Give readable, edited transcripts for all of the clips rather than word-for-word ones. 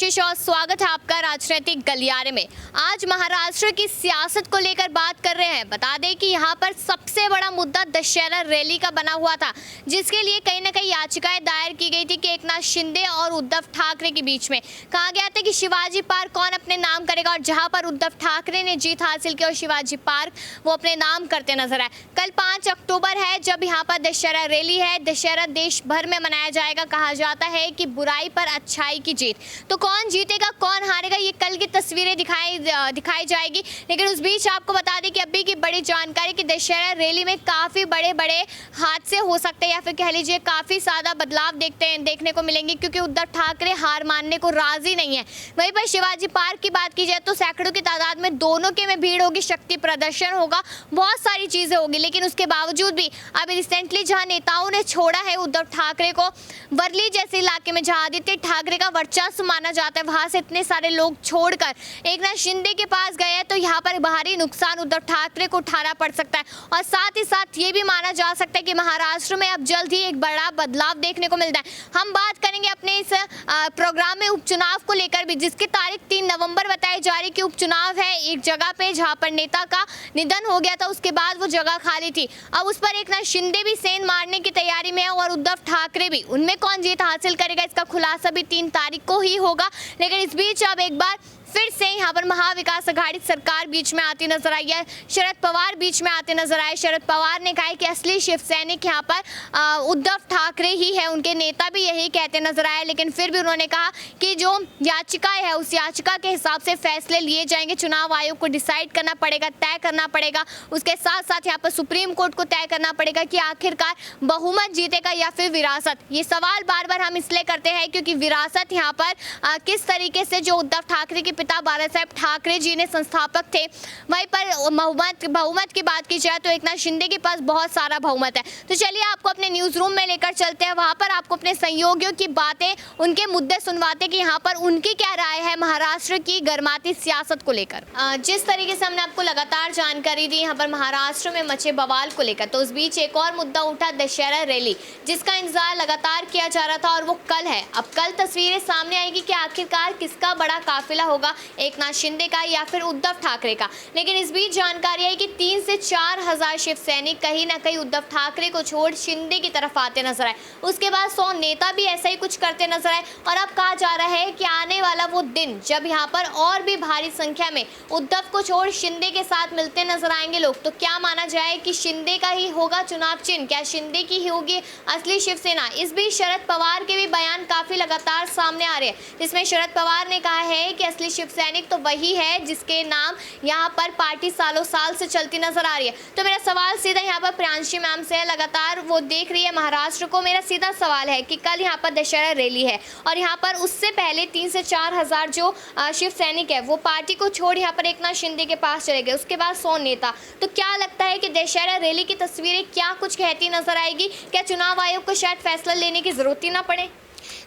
आशीष और स्वागत है आपका राजनीतिक गलियारे में। आज महाराष्ट्र की सियासत को लेकर बात कर रहे हैं। बता दें कि यहाँ पर सबसे बड़ा मुद्दा दशहरा रैली का बना हुआ था, जिसके लिए कहीं ना कहीं याचिकाएं दायर की गई थी कि एकनाथ शिंदे और उद्धव ठाकरे के बीच में कहा गया था कि शिवाजी पार्क कौन अपने नाम करेगा, और जहां पर उद्धव ठाकरे ने जीत हासिल की और शिवाजी पार्क वो अपने नाम करते नजर आए। कल 5 अक्टूबर है जब यहाँ पर दशहरा रैली है। दशहरा देश भर में मनाया जाएगा। कहा जाता है कि बुराई पर अच्छाई की जीत। तो कौन जीतेगा कौन हारेगा ये कल की तस्वीरें दिखाई जाएगी। लेकिन उस बीच आपको बता दें कि अभी की बड़ी जानकारी कि दशहरा रैली में काफ़ी बड़े बड़े हादसे हो सकते हैं, या फिर कह लीजिए काफ़ी ज़्यादा बदलाव देखने को मिलेंगे, क्योंकि उद्धव ठाकरे हार मानने को राजी नहीं है। वहीं पर शिवाजी पार्क की बात की जाए तो सैकड़ों की तादाद में दोनों के में भीड़ होगी, शक्ति प्रदर्शन होगा, बहुत सारी चीज़ें होगी। लेकिन उसके बावजूद भी अभी रिसेंटली जहाँ नेताओं ने छोड़ा है उद्धव ठाकरे को, वर्ली जैसे इलाके में जहाँ आदित्य ठाकरे का वर्चस्व माना जाता है, वहां से इतने सारे लोग छोड़कर एकनाथ शिंदे के पास गए हैं, तो यहाँ पर बाहरी नुकसान उद्धव ठाकरे को उठाना पड़ सकता है। और साथ ही साथ ये भी माना जा सकता है कि महाराष्ट्र में अब जल्द ही एक बड़ा बदलाव देखने को मिलता है। हम बात करेंगे अपने इस प्रोग्राम में उपचुनाव को लेकर भी, जिसकी तारीख 3 नवंबर बताई जा रही कि उपचुनाव है एक जगह पे जहाँ पर नेता का निधन हो गया था, उसके बाद वो जगह खाली थी। अब उस पर एकनाथ शिंदे भी सेंध मारने की तैयारी में है और उद्धव ठाकरे भी। उनमें कौन जीत हासिल करेगा इसका खुलासा भी 3 तारीख को ही होगा। लेकिन इस बीच अब एक बार फिर से यहाँ पर महाविकास आघाड़ी सरकार बीच में आती नजर आई है। शरद पवार बीच में आते नजर आए। शरद पवार ने कहा है कि असली शिव सैनिक यहाँ पर उद्धव ठाकरे ही है, उनके नेता भी यही कहते नजर आए। लेकिन फिर भी उन्होंने कहा कि जो याचिकाएं है उस याचिका के हिसाब से फैसले लिए जाएंगे। चुनाव आयोग को डिसाइड करना पड़ेगा, तय करना पड़ेगा। उसके साथ साथ यहाँ पर सुप्रीम कोर्ट को तय करना पड़ेगा कि आखिरकार बहुमत जीतेगा या फिर विरासत। ये सवाल बार बार हम इसलिए करते हैं क्योंकि विरासत यहाँ पर किस तरीके से जो उद्धव ठाकरे के पिता बाला साहेब ठाकरे जी ने संस्थापक थे, वहीं पर बहुमत की बात की जाए तो एकनाथ शिंदे के पास बहुत सारा बहुमत है। तो चलिए आपको अपने न्यूज रूम में लेकर चलते हैं, वहां पर आपको अपने सहयोगियों की बातें, उनके मुद्दे सुनवाते कि यहाँ पर उनकी क्या राय है महाराष्ट्र की गर्माती सियासत को लेकर। जिस तरीके से हमने आपको लगातार जानकारी दी यहाँ पर महाराष्ट्र में मचे बवाल को लेकर, तो उस बीच एक और मुद्दा उठा, दशहरा रैली, जिसका इंतजार लगातार किया जा रहा था और वो कल है। अब कल तस्वीरें सामने आएगी कि आखिरकार किसका बड़ा काफिला होगा, एकनाथ शिंदे का या फिर उद्धव ठाकरे का। लेकिन इस बीच जानकारी आई कि 3 से 4 हजार शिव सैनिक कहीं ना कहीं उद्धव ठाकरे को छोड़ शिंदे की तरफ आते नजर आए। उसके बाद 100 नेता भी ऐसा ही कुछ करते नजर आए। और अब कहा जा रहा है कि आने वाला वो दिन जब यहाँ पर और भी भारी संख्या में उद्धव को छोड़ शिंदे के साथ मिलते नजर आएंगे लोग। तो क्या माना जाए कि शिंदे का ही होगा चुनाव चिन्ह, क्या शिंदे की ही होगी असली शिवसेना। इस बीच शरद पवार के भी बयान काफी लगातार सामने आ रहे हैं, जिसमें शरद पवार ने कहा है कि असली शिवसैनिक तो वही है जिसके नाम यहाँ पर पार्टी सालों साल से चलती नजर आ रही है। तो मेरा सवाल सीधा यहाँ पर प्रियांशी मैम से है, लगातार वो देख रही है महाराष्ट्र को। मेरा सीधा सवाल है कि कल यहाँ पर दशहरा रैली है और यहाँ पर उससे पहले 3 से 4 हजार जो शिव सैनिक है वो पार्टी को छोड़ यहाँ पर एकनाथ शिंदे के पास चले गए। उसके बाद 100 नेता। तो क्या लगता है कि दशहरा रैली की तस्वीरें क्या कुछ कहती नजर आएगी? क्या चुनाव आयोग को शायद फैसला लेने की जरूरत ही ना पड़े?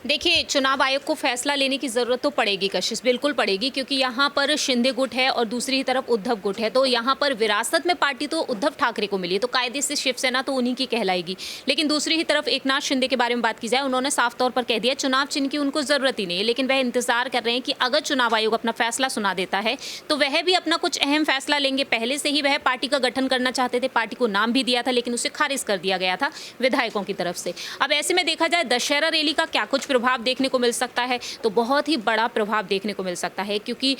देखिए, चुनाव आयोग को फैसला लेने की ज़रूरत तो पड़ेगी कशिश, बिल्कुल पड़ेगी, क्योंकि यहाँ पर शिंदे गुट है और दूसरी ही तरफ उद्धव गुट है। तो यहाँ पर विरासत में पार्टी तो उद्धव ठाकरे को मिली है, तो कायदे से शिवसेना तो उन्हीं की कहलाएगी। लेकिन दूसरी ही तरफ एकनाथ शिंदे के बारे में बात की जाए, उन्होंने साफ तौर पर कह दिया चुनाव चिन्ह की उनको ज़रूरत ही नहीं है। लेकिन वह इंतजार कर रहे हैं कि अगर चुनाव आयोग अपना फैसला सुना देता है तो वह भी अपना कुछ अहम फैसला लेंगे। पहले से ही वह पार्टी का गठन करना चाहते थे, पार्टी को नाम भी दिया था, लेकिन उसे खारिज कर दिया गया था विधायकों की तरफ से। अब ऐसे में देखा जाए दशहरा रैली का क्या कुछ प्रभाव देखने को मिल सकता है, तो बहुत ही बड़ा प्रभाव देखने को मिल सकता है, क्योंकि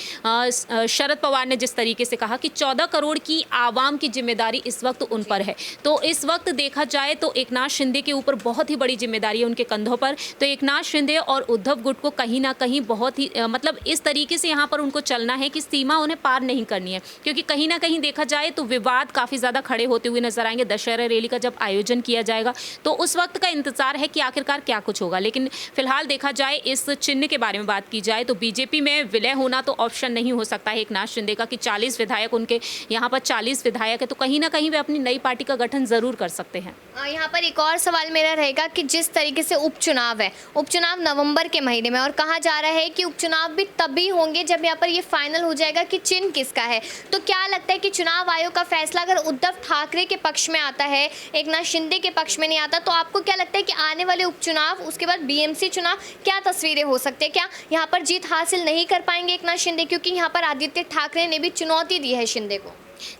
शरद पवार ने जिस तरीके से कहा कि 14 करोड़ की आवाम की जिम्मेदारी इस वक्त उन पर है। तो इस वक्त देखा जाए तो एकनाथ शिंदे के ऊपर बहुत ही बड़ी जिम्मेदारी है उनके कंधों पर। तो एकनाथ शिंदे और उद्धव गुट को कहीं ना कहीं बहुत ही मतलब इस तरीके से यहाँ पर उनको चलना है कि सीमा उन्हें पार नहीं करनी है, क्योंकि कहीं ना कहीं देखा जाए तो विवाद काफ़ी ज़्यादा खड़े होते हुए नजर आएंगे। दशहरा रैली का जब आयोजन किया जाएगा तो उस वक्त का इंतजार है कि आखिरकार क्या कुछ होगा। लेकिन फिलहाल देखा जाए, इस चिन्ह के बारे में बात की जाए तो बीजेपी में विलय होना तो ऑप्शन नहीं हो सकता है एकनाथ शिंदे का, कि 40 विधायक उनके यहाँ पर 40 विधायक है, तो कहीं ना कहीं वे अपनी नई पार्टी का गठन जरूर कर सकते हैं। यहाँ पर एक और सवाल मेरा रहेगा कि जिस तरीके से उपचुनाव है, उपचुनाव नवंबर के महीने में, और कहा जा रहा है कि उपचुनाव भी तभी होंगे जब यहाँ पर ये फाइनल हो जाएगा कि चिन्ह किसका है। तो क्या लगता है कि चुनाव आयोग का फैसला अगर उद्धव ठाकरे के पक्ष में आता है, एकनाथ शिंदे के पक्ष में नहीं आता, तो आपको क्या लगता है कि आने वाले उपचुनाव, उसके बाद बीएमसी चुनाव, क्या तस्वीरें हो सकती है? क्या यहाँ पर जीत हासिल नहीं कर पाएंगे एकनाथ शिंदे, क्योंकि यहाँ पर आदित्य ठाकरे ने भी चुनौती दी है शिंदे को?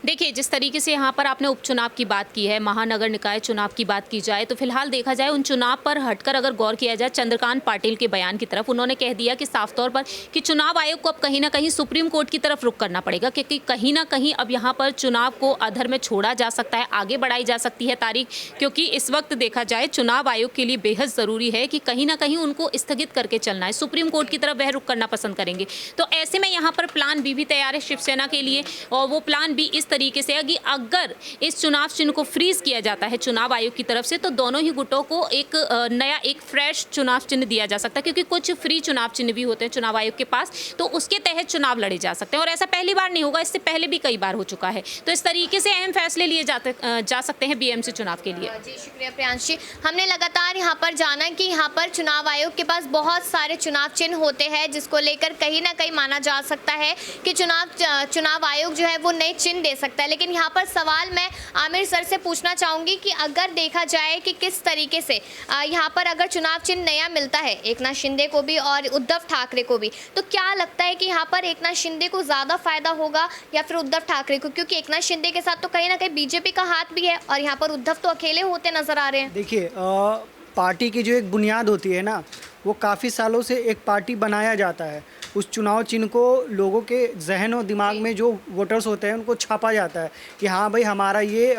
देखिए, जिस तरीके से यहाँ पर आपने उपचुनाव की बात की है, महानगर निकाय चुनाव की बात की जाए, तो फिलहाल देखा जाए उन चुनाव पर हटकर अगर गौर किया जाए चंद्रकांत पाटिल के बयान की तरफ, उन्होंने कह दिया कि साफ तौर पर कि चुनाव आयोग को अब कहीं ना कहीं सुप्रीम कोर्ट की तरफ रुख करना पड़ेगा, क्योंकि कहीं ना कहीं अब यहाँ पर चुनाव को अधर में छोड़ा जा सकता है, आगे बढ़ाई जा सकती है तारीख, क्योंकि इस वक्त देखा जाए चुनाव आयोग के लिए बेहद ज़रूरी है कि कहीं ना कहीं उनको स्थगित करके चलना है, सुप्रीम कोर्ट की तरफ वह रुख करना पसंद करेंगे। तो ऐसे में यहाँ पर प्लान बी भी तैयार है शिवसेना के लिए, और वो प्लान बी इस तरीके से है कि अगर इस चुनाव चिन्ह को फ्रीज किया जाता है चुनाव आयोग की तरफ से, तो दोनों ही गुटों को एक नया एक फ्रेश चुनाव चिन्ह दिया जा सकता है, क्योंकि कुछ फ्री चुनाव चिन्ह भी होते हैं चुनाव आयोग के पास, तो उसके तहत चुनाव लड़े जा सकते हैं। और ऐसा पहली बार नहीं होगा, इससे पहले भी कई बार हो चुका है। तो इस तरीके से अहम फैसले लिए जा सकते हैं बीएमसी चुनाव के लिए। जी शुक्रिया प्रियांश जी। हमने लगातार यहाँ पर जाना कि यहाँ पर चुनाव आयोग के पास बहुत सारे चुनाव चिन्ह होते हैं, जिसको लेकर कहीं ना कहीं माना जा सकता है कि चुनाव आयोग जो है वो नए चिन्ह दे सकता है। लेकिन यहाँ पर सवाल मैं आमिर सर से पूछना चाहूँगी कि अगर देखा जाए कि किस तरीके से यहाँ पर अगर चुनाव चिन्ह नया मिलता है एकनाथ शिंदे को भी और उद्धव ठाकरे को भी, तो क्या लगता है कि यहाँ पर एकनाथ शिंदे को ज़्यादा फायदा होगा या फिर उद्धव ठाकरे को? क्योंकि एकनाथ शिंदे के साथ तो कहीं ना कहीं बीजेपी का हाथ भी है और यहाँ पर उद्धव तो अकेले होते नजर आ रहे हैं। देखिए, पार्टी की जो एक बुनियाद होती है ना, वो काफ़ी सालों से एक पार्टी बनाया जाता है, उस चुनाव चिन्ह को लोगों के जहन और दिमाग में जो वोटर्स होते हैं उनको छापा जाता है कि हाँ भाई हमारा ये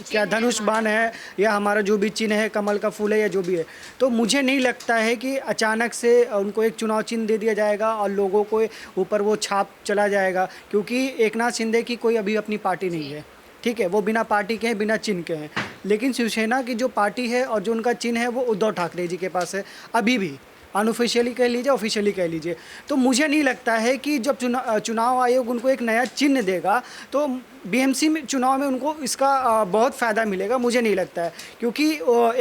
क्या धनुष बाण है या हमारा जो भी चिन्ह है, कमल का फूल है या जो भी है। तो मुझे नहीं लगता है कि अचानक से उनको एक चुनाव चिन्ह दे दिया जाएगा और लोगों को ऊपर वो छाप चला जाएगा, क्योंकि एकनाथ शिंदे की कोई अभी अपनी पार्टी नहीं है, ठीक है, वो बिना पार्टी के हैं, बिना चिन्ह के हैं। लेकिन शिवसेना की जो पार्टी है और जो उनका चिन्ह है वो उद्धव ठाकरे जी के पास है, अभी भी अनऑफिशियली कह लीजिए, ऑफिशियली कह लीजिए। तो मुझे नहीं लगता है कि जब चुनाव आयोग उनको एक नया चिन्ह देगा तो बीएमसी में चुनाव में उनको इसका बहुत फ़ायदा मिलेगा, मुझे नहीं लगता है। क्योंकि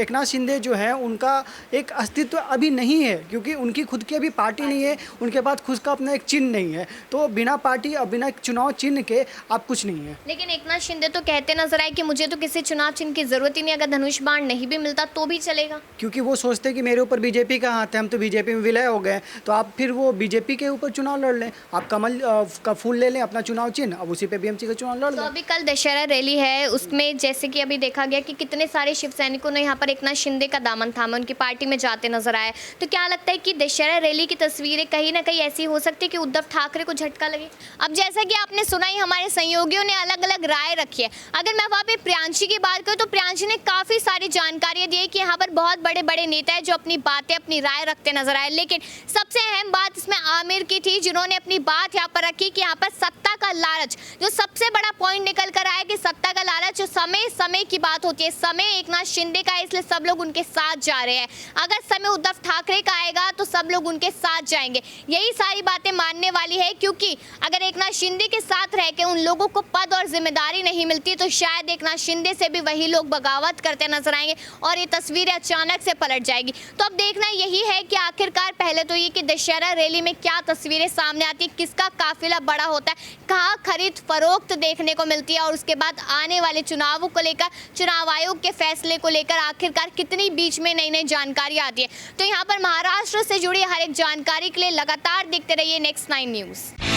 एकनाथ शिंदे जो है उनका एक अस्तित्व अभी नहीं है, क्योंकि उनकी खुद की अभी पार्टी नहीं है, उनके पास खुद का अपना एक चिन्ह नहीं है। तो बिना पार्टी और बिना चुनाव चिन्ह के आप कुछ नहीं है। लेकिन एकनाथ शिंदे तो कहते नजर आए कि मुझे तो किसी चुनाव चिन्ह की जरूरत ही नहीं, अगर धनुष बाण नहीं भी मिलता तो भी चलेगा। क्योंकि वो सोचते हैं कि मेरे ऊपर बीजेपी का हाथ है, हम तो बीजेपी में विलय हो गए, तो आप फिर वो बीजेपी के ऊपर चुनाव लड़ लें, आप कमल का फूल ले लें अपना चुनाव चिन्ह, अब उसी पे बीएमसी का चुनाव लड़ लें। तो अभी कल दशहरा रैली है, उसमें जैसे कि अभी देखा गया कि कितने सारे शिव सैनिकों ने यहाँ पर एकनाथ शिंदे का दामन थामा, उनकी पार्टी में जाते नजर आए। तो क्या लगता है कि दशहरा रैली की तस्वीरें कहीं ना कहीं ऐसी हो सकती है कि उद्धव ठाकरे को झटका लगे? अब जैसा कि आपने सुना ही, हमारे सहयोगियों ने अलग अलग राय रखी है। अगर मैं वहाँ पे प्रियांशी की बात करूँ तो प्रियांशी ने काफ़ी सारी जानकारियाँ दी है कि यहाँ पर बहुत बड़े बड़े नेता है जो अपनी बातें, अपनी राय रखते नजर आए। लेकिन सबसे अहम बात इसमें आमिर की थी, जिन्होंने अपनी बात यहाँ पर रखी कि यहाँ पर सत्ता का लालच, जो सबसे बड़ा पॉइंट निकल कर आया कि सत्ता का लालच, समय की बात होती है, समय एकनाथ शिंदे का है, इसलिए सब लोग उनके साथ जा रहे हैं। अगर समय उद्धव ठाकरे का आएगा तो सब लोग उनके साथ जाएंगे। यही सारी बातें मानने वाली है, क्योंकि अगर एकनाथ शिंदे के साथ रह के उन लोगों को पद और जिम्मेदारी नहीं मिलती तो शायद एकनाथ शिंदे से भी वही लोग बगावत करते नजर आएंगे और ये तस्वीरें अचानक से पलट जाएगी। तो अब देखना यही है कि आखिरकार पहले तो ये कि दशहरा रैली में क्या तस्वीरें सामने आती है, किसका काफिला बड़ा होता है, कहाँ खरीद फरोख्त देखने को मिलती है, और उसके बाद आने वाले चुनावों को लेकर, चुनाव आयोग के फैसले को लेकर आखिरकार कितनी बीच में नई नई जानकारी आती है। तो यहाँ पर महाराष्ट्र से जुड़ी हर एक जानकारी के लिए लगातार देखते रहिए Next 9 न्यूज़।